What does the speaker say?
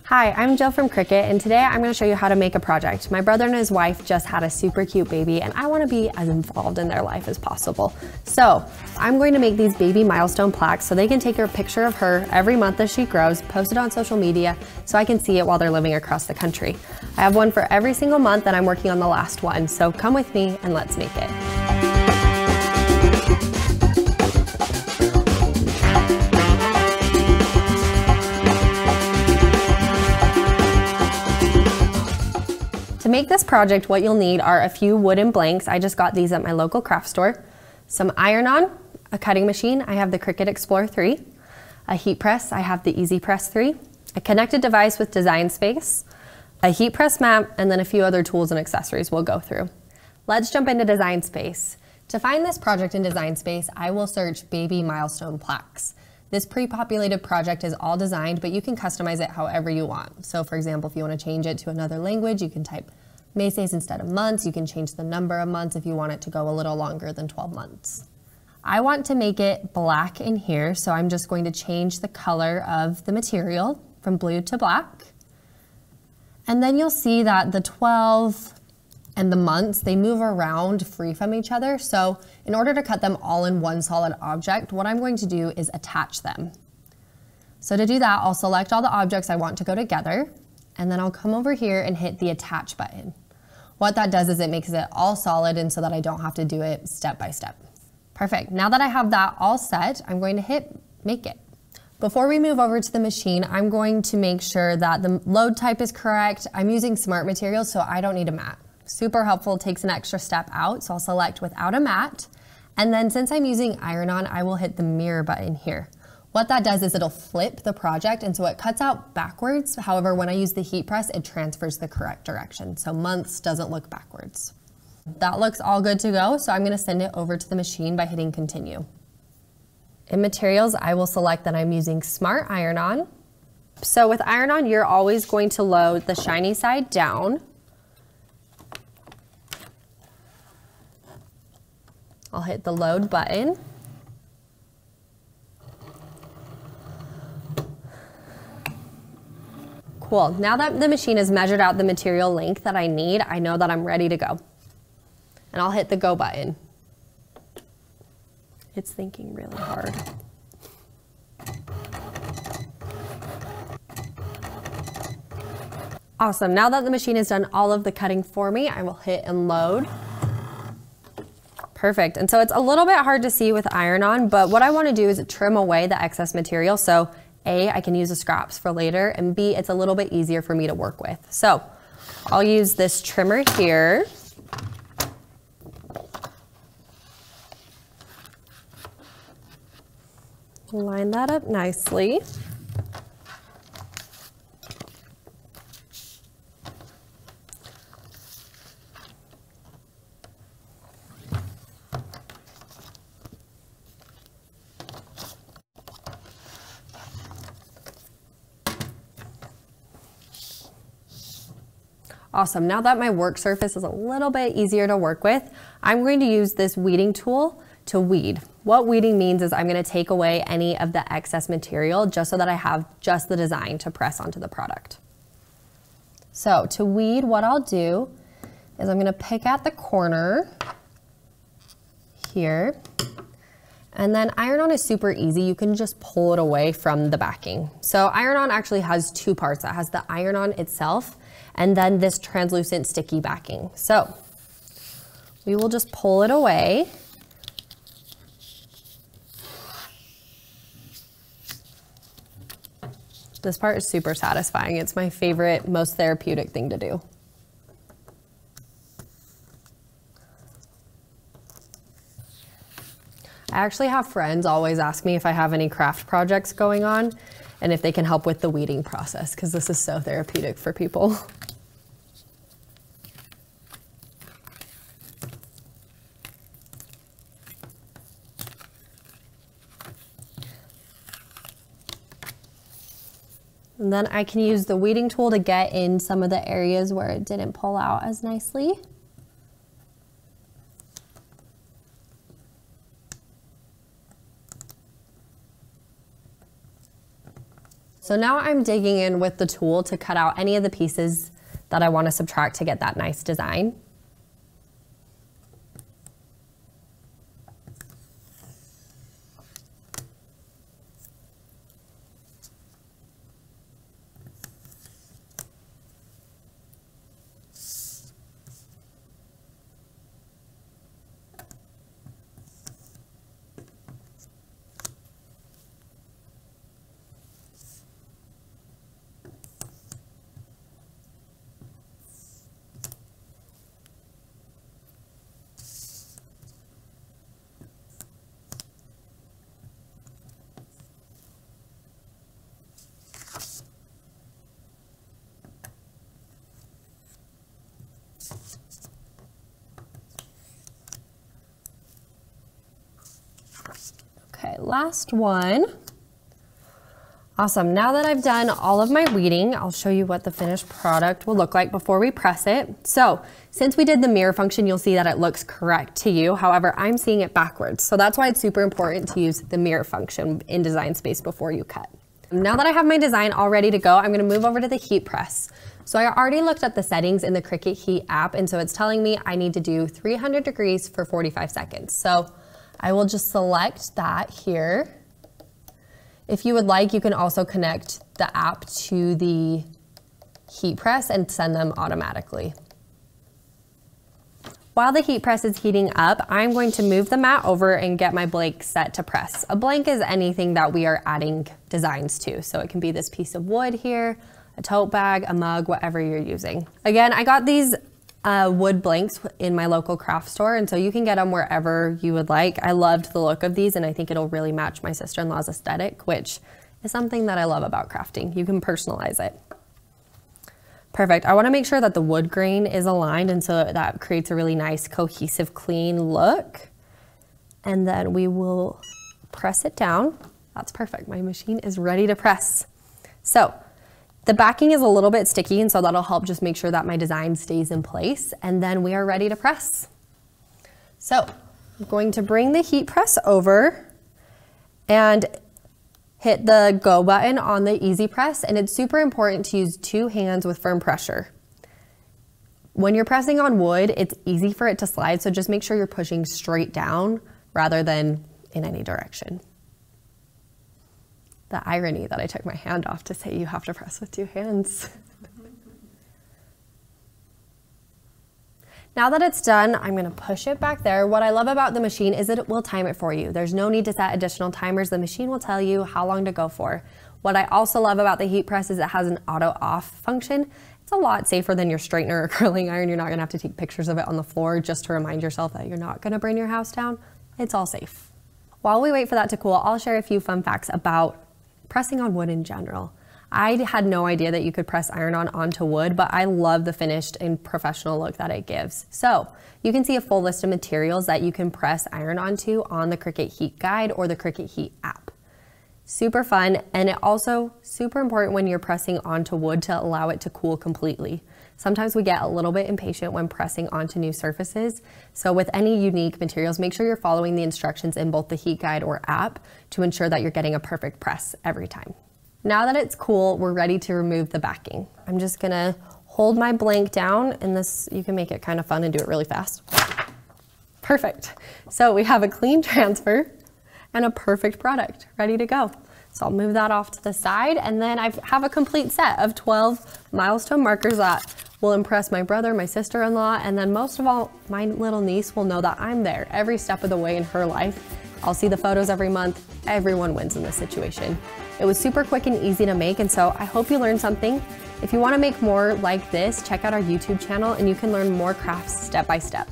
Hi, I'm Jill from Cricut, and today I'm going to show you how to make a project. My brother and his wife just had a super cute baby, and I want to be as involved in their life as possible. So I'm going to make these baby milestone plaques so they can take a picture of her every month as she grows, post it on social media so I can see it while they're living across the country. I have one for every single month, and I'm working on the last one, so come with me and let's make it. To make this project, what you'll need are a few wooden blanks. I just got these at my local craft store. Some iron-on, a cutting machine. I have the Cricut Explore 3. A heat press. I have the EasyPress 3. A connected device with Design Space. A heat press mat, and then a few other tools and accessories we'll go through. Let's jump into Design Space. To find this project in Design Space, I will search baby milestone plaques. This pre-populated project is all designed, but you can customize it however you want. So for example, if you want to change it to another language, you can type meses instead of months. You can change the number of months if you want it to go a little longer than 12 months. I want to make it black in here, so I'm just going to change the color of the material from blue to black. And then you'll see that the 12 and the months, they move around free from each other. So in order to cut them all in one solid object, what I'm going to do is attach them. So to do that, I'll select all the objects I want to go together, and then I'll come over here and hit the attach button. What that does is it makes it all solid, and so that I don't have to do it step by step. Perfect. Now that I have that all set, I'm going to hit make it. Before we move over to the machine, I'm going to make sure that the load type is correct. I'm using Smart Materials, so I don't need a mat. Super helpful, takes an extra step out, so I'll select without a mat. And then since I'm using iron-on, I will hit the mirror button here. What that does is it'll flip the project, and so it cuts out backwards. However, when I use the heat press, it transfers the correct direction. So months doesn't look backwards. That looks all good to go, so I'm gonna send it over to the machine by hitting continue. In materials, I will select that I'm using Smart Iron-On. So with iron-on, you're always going to load the shiny side down. I'll hit the load button. Cool, now that the machine has measured out the material length that I need, I know that I'm ready to go. And I'll hit the go button. It's thinking really hard. Awesome, now that the machine has done all of the cutting for me, I will hit and load. Perfect, and so it's a little bit hard to see with iron-on, but what I want to do is trim away the excess material. So A, I can use the scraps for later, and B, it's a little bit easier for me to work with. So I'll use this trimmer here. Line that up nicely. Awesome, now that my work surface is a little bit easier to work with, I'm going to use this weeding tool to weed. What weeding means is I'm gonna take away any of the excess material just so that I have just the design to press onto the product. So to weed, what I'll do is I'm gonna pick at the corner here, and then iron-on is super easy. You can just pull it away from the backing. So iron-on actually has two parts. It has the iron-on itself, and then this translucent sticky backing. So we will just pull it away. This part is super satisfying. It's my favorite, most therapeutic thing to do. I actually have friends always ask me if I have any craft projects going on and if they can help with the weeding process, because this is so therapeutic for people. And then I can use the weeding tool to get in some of the areas where it didn't pull out as nicely. So now I'm digging in with the tool to cut out any of the pieces that I want to subtract to get that nice design. Okay, last one. Awesome, now that I've done all of my weeding, I'll show you what the finished product will look like before we press it. So, since we did the mirror function, you'll see that it looks correct to you. However, I'm seeing it backwards. So that's why it's super important to use the mirror function in Design Space before you cut. Now that I have my design all ready to go, I'm gonna move over to the heat press. So I already looked at the settings in the Cricut Heat app, and so it's telling me I need to do 300 degrees for 45 seconds. So I will just select that here. If you would like, you can also connect the app to the heat press and send them automatically. While the heat press is heating up, I'm going to move the mat over and get my blank set to press. A blank is anything that we are adding designs to. So it can be this piece of wood here, a tote bag, a mug, whatever you're using. Again, I got these wood blanks in my local craft store, and so you can get them wherever you would like. I loved the look of these, and I think it'll really match my sister-in-law's aesthetic, which is something that I love about crafting. You can personalize it. Perfect. I want to make sure that the wood grain is aligned, and so that creates a really nice, cohesive, clean look. And then we will press it down. That's perfect. My machine is ready to press. So the backing is a little bit sticky, and so that'll help just make sure that my design stays in place, and then we are ready to press. So I'm going to bring the heat press over and hit the go button on the easy press, and it's super important to use 2 hands with firm pressure. When you're pressing on wood, it's easy for it to slide, so just make sure you're pushing straight down rather than in any direction. The irony that I took my hand off to say you have to press with 2 hands. Now that it's done, I'm gonna push it back there. What I love about the machine is that it will time it for you. There's no need to set additional timers. The machine will tell you how long to go for. What I also love about the heat press is it has an auto off function. It's a lot safer than your straightener or curling iron. You're not gonna have to take pictures of it on the floor just to remind yourself that you're not gonna burn your house down. It's all safe. While we wait for that to cool, I'll share a few fun facts about pressing on wood in general. I had no idea that you could press iron-on onto wood, but I love the finished and professional look that it gives. So you can see a full list of materials that you can press iron onto on the Cricut Heat Guide or the Cricut Heat app. Super fun, and it also super important when you're pressing onto wood to allow it to cool completely. Sometimes we get a little bit impatient when pressing onto new surfaces. So with any unique materials, make sure you're following the instructions in both the Heat Guide or app to ensure that you're getting a perfect press every time. Now that it's cool, we're ready to remove the backing. I'm just gonna hold my blank down, and this, you can make it kind of fun and do it really fast. Perfect. So we have a clean transfer and a perfect product ready to go. So I'll move that off to the side, and then I have a complete set of 12 milestone markers that will impress my brother, my sister-in-law, and then most of all, my little niece will know that I'm there every step of the way in her life. I'll see the photos every month. Everyone wins in this situation. It was super quick and easy to make, and so I hope you learned something. If you want to make more like this, check out our YouTube channel and you can learn more crafts step by step.